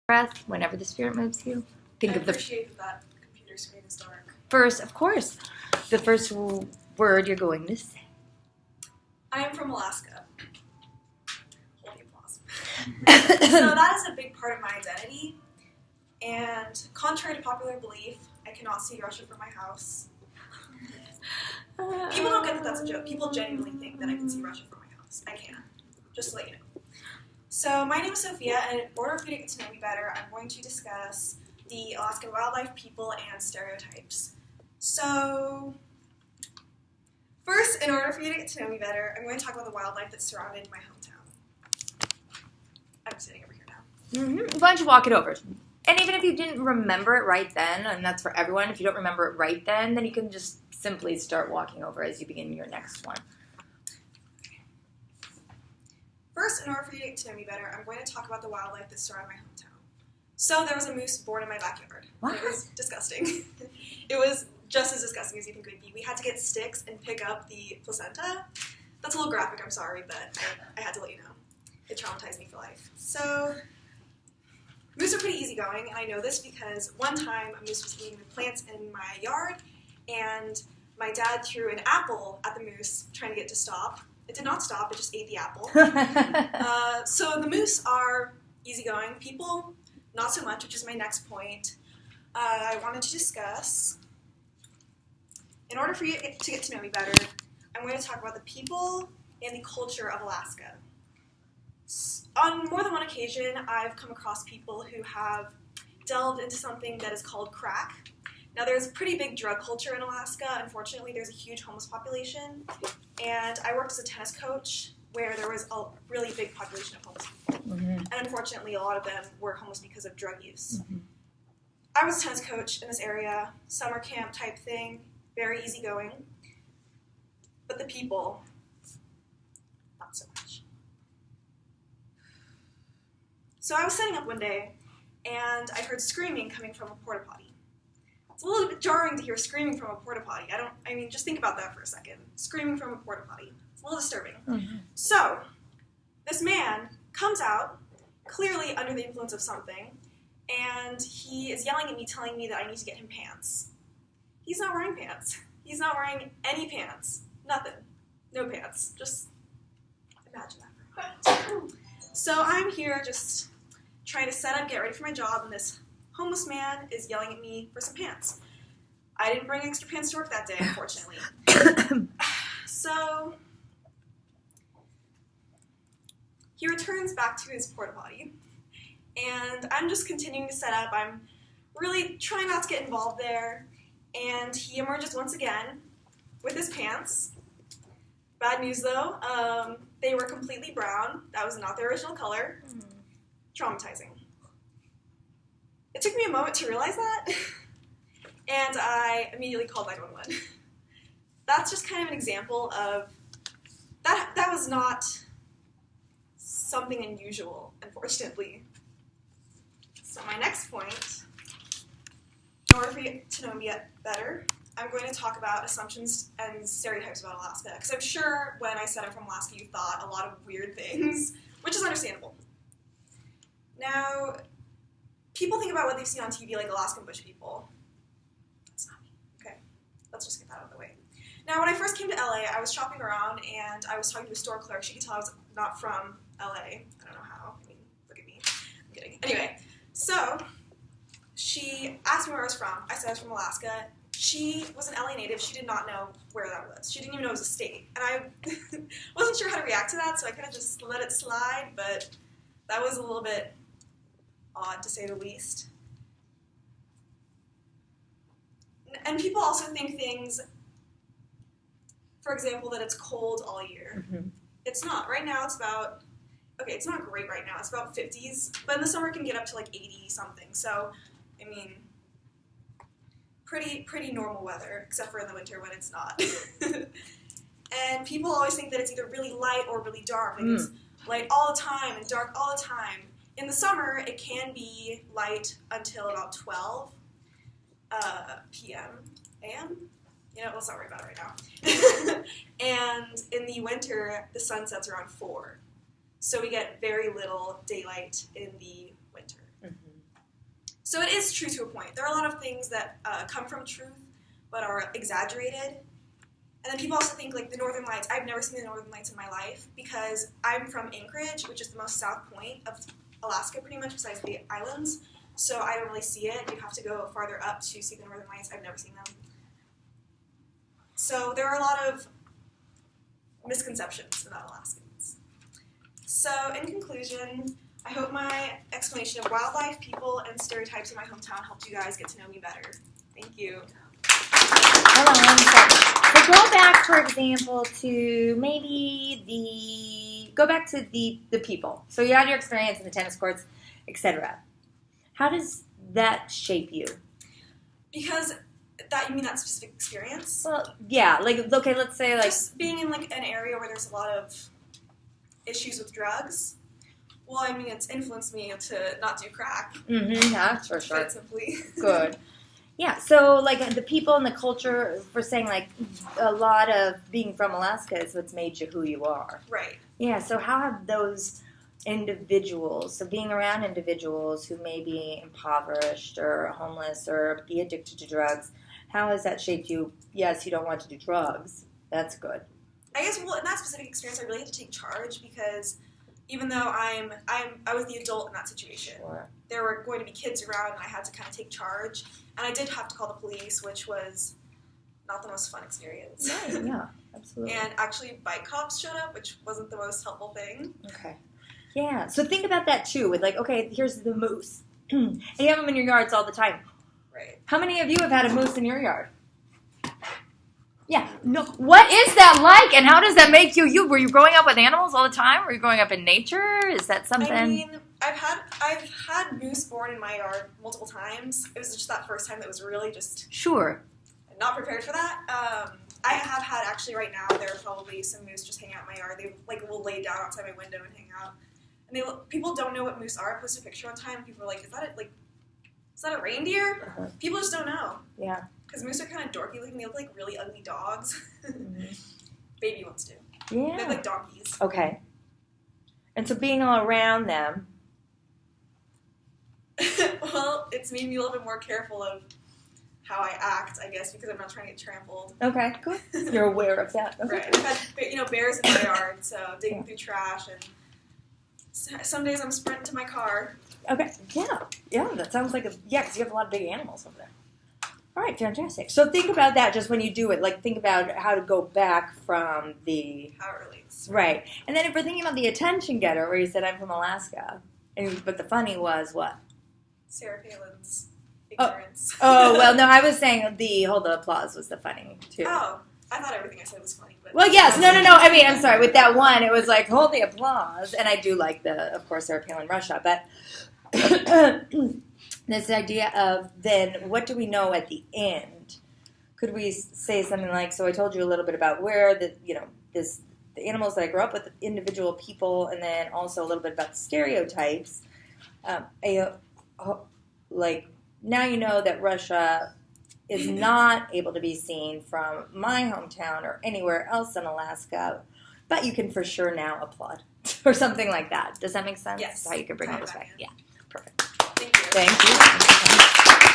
breath whenever the spirit moves you. I appreciate that computer screen is dark. First, of course, the first word you're going to say. I am from Alaska. Hold the applause. So that is a big part of my identity. And contrary to popular belief, I cannot see Russia from my house. People don't get that that's a joke. People genuinely think that I can see Russia from my house. I can. Just to let you know. So my name is Sophia, and in order for you to get to know me better, I'm going to discuss the Alaskan wildlife, people, and stereotypes. So first, in order for you to get to know me better, I'm going to talk about the wildlife that surrounded my hometown. I'm sitting over here now. Mm-hmm. Why don't you walk it over? And even if you didn't remember it right then, and that's for everyone, if you don't remember it right then you can just simply start walking over as you begin your next one. First, in order for you to get to know me better, I'm going to talk about the wildlife that surrounded my hometown. So there was a moose born in my backyard. What? It was disgusting. It was just as disgusting as you think it would be. We had to get sticks and pick up the placenta. That's a little graphic, I'm sorry, but I had to let you know. It traumatized me for life. So moose are pretty easygoing, and I know this because one time a moose was eating the plants in my yard, and my dad threw an apple at the moose, trying to get it to stop. It did not stop, it just ate the apple. So the moose are easygoing. People, not so much, which is my next point. I wanted to discuss, in order for you to get to know me better, I'm going to talk about the people and the culture of Alaska. On more than one occasion, I've come across people who have delved into something that is called crack. Now, there's a pretty big drug culture in Alaska. Unfortunately, there's a huge homeless population. And I worked as a tennis coach where there was a really big population of homeless people. Mm-hmm. And unfortunately, a lot of them were homeless because of drug use. Mm-hmm. I was a tennis coach in this area, summer camp type thing, very easygoing. But the people, not so much. So I was setting up one day, and I heard screaming coming from a porta potty. It's a little bit jarring to hear screaming from a porta potty. Just think about that for a second. Screaming from a porta potty. It's a little disturbing. Mm-hmm. So, this man comes out, clearly under the influence of something, and he is yelling at me, telling me that I need to get him pants. He's not wearing pants. He's not wearing any pants. Nothing. No pants. Just imagine that for a moment. So I'm here just trying to set up, get ready for my job, and this homeless man is yelling at me for some pants. I didn't bring extra pants to work that day, unfortunately. So he returns back to his porta potty, and I'm just continuing to set up. I'm really trying not to get involved there, and he emerges once again with his pants. Bad news, though. They were completely brown. That was not their original color. Traumatizing. It took me a moment to realize that, and I immediately called 911. That's just kind of an example of that was not something unusual, unfortunately. So my next point, in order for you to know me better, I'm going to talk about assumptions and stereotypes about Alaska, because I'm sure when I said I'm from Alaska, you thought a lot of weird things, which is understandable. Now, people think about what they've seen on TV, like Alaskan bush people. That's not me. Okay, let's just get that out of the way. Now, when I first came to LA, I was shopping around, and I was talking to a store clerk. She could tell I was not from LA. I don't know how. I mean, look at me. I'm kidding. Anyway, so she asked me where I was from. I said I was from Alaska. She was an LA native. She did not know where that was. She didn't even know it was a state. And I wasn't sure how to react to that, so I kind of just let it slide, but that was a little bit odd, to say the least. And people also think things, for example, that it's cold all year. Mm-hmm. It's not. Right now it's about, it's not great right now. It's about 50s, but in the summer it can get up to like 80-something. So, I mean, pretty normal weather, except for in the winter when it's not. And people always think that it's either really light or really dark. Like it's light all the time and dark all the time. In the summer, it can be light until about 12 p.m. a.m. Let's not worry about it right now. And in the winter, the sun sets around 4. So we get very little daylight in the winter. Mm-hmm. So it is true to a point. There are a lot of things that come from truth but are exaggerated. And then people also think, like, the Northern Lights. I've never seen the Northern Lights in my life because I'm from Anchorage, which is the most south point of Alaska, pretty much, besides the islands. So I don't really see it. You have to go farther up to see the Northern Lights. I've never seen them. So there are a lot of misconceptions about Alaskans. So in conclusion, I hope my explanation of wildlife, people, and stereotypes in my hometown helped you guys get to know me better. Thank you. Hold on 1 second. So go back, for example, to maybe go back to the people. So you had your experience in the tennis courts, etc. How does that shape you? Because you mean that specific experience? Well, yeah. Like, okay, let's say, like, just being in, like, an area where there's a lot of issues with drugs. Well, I mean, it's influenced me to not do crack. Mm-hmm, that's for sure. Quite simply. Good. Yeah, so, like, the people and the culture, for saying, like, a lot of being from Alaska is what's made you who you are. Right. Yeah, so how have those individuals, so being around individuals who may be impoverished or homeless or be addicted to drugs, how has that shaped you? Yes, you don't want to do drugs. That's good. I guess, well, in that specific experience, I really had to take charge because even though I was the adult in that situation, Sure. there were going to be kids around and I had to kind of take charge. And I did have to call the police, which was not the most fun experience. Right, yeah, absolutely. And actually, bike cops showed up, which wasn't the most helpful thing. Okay. Yeah, so think about that too, with like, okay, here's the moose. And you have them in your yards all the time. Right. How many of you have had a moose in your yard? Yeah. No. What is that like, and how does that make you? Were you growing up with animals all the time? Were you growing up in nature? Is that something? I mean, I've had moose born in my yard multiple times. It was just that first time that was really just Sure. not prepared for that. I have had, actually, right now, there are probably some moose just hanging out in my yard. They, like, will lay down outside my window and hang out. And people don't know what moose are. I posted a picture one time, and people were like, is that a reindeer? Uh-huh. People just don't know. Yeah. Because moose are kind of dorky looking. They look like really ugly dogs. Mm-hmm. Baby ones do. Yeah. They look like donkeys. Okay. And so being all around them. Well, it's made me a little bit more careful of how I act, I guess, because I'm not trying to get trampled. Okay, good. You're aware of that. Okay. Right. I've had, bears in my yard, so digging through trash, and some days I'm sprinting to my car. Okay. Yeah, that sounds like because you have a lot of big animals over there. All right, fantastic. So think about that just when you do it. Like, think about how to go back from the... How it relates. Right. And then if we're thinking about the attention getter, where you said, I'm from Alaska, but the funny was what? Sarah Palin's ignorance. Oh, well, no, I was saying the applause was the funny, too. Oh, I thought everything I said was funny. But Well, yes. No. I mean, I'm sorry. With that one, it was like, hold the applause. And I do like of course, Sarah Palin Russia. But this idea of then what do we know at the end? Could we say something like, so I told you a little bit about where the animals that I grew up with, individual people, and then also a little bit about the stereotypes. Like, now you know that Russia is not able to be seen from my hometown or anywhere else in Alaska, but you can for sure now applaud or something like that. Does that make sense? Yes. How you could bring this back. Yeah, perfect. Thank you. Thank you.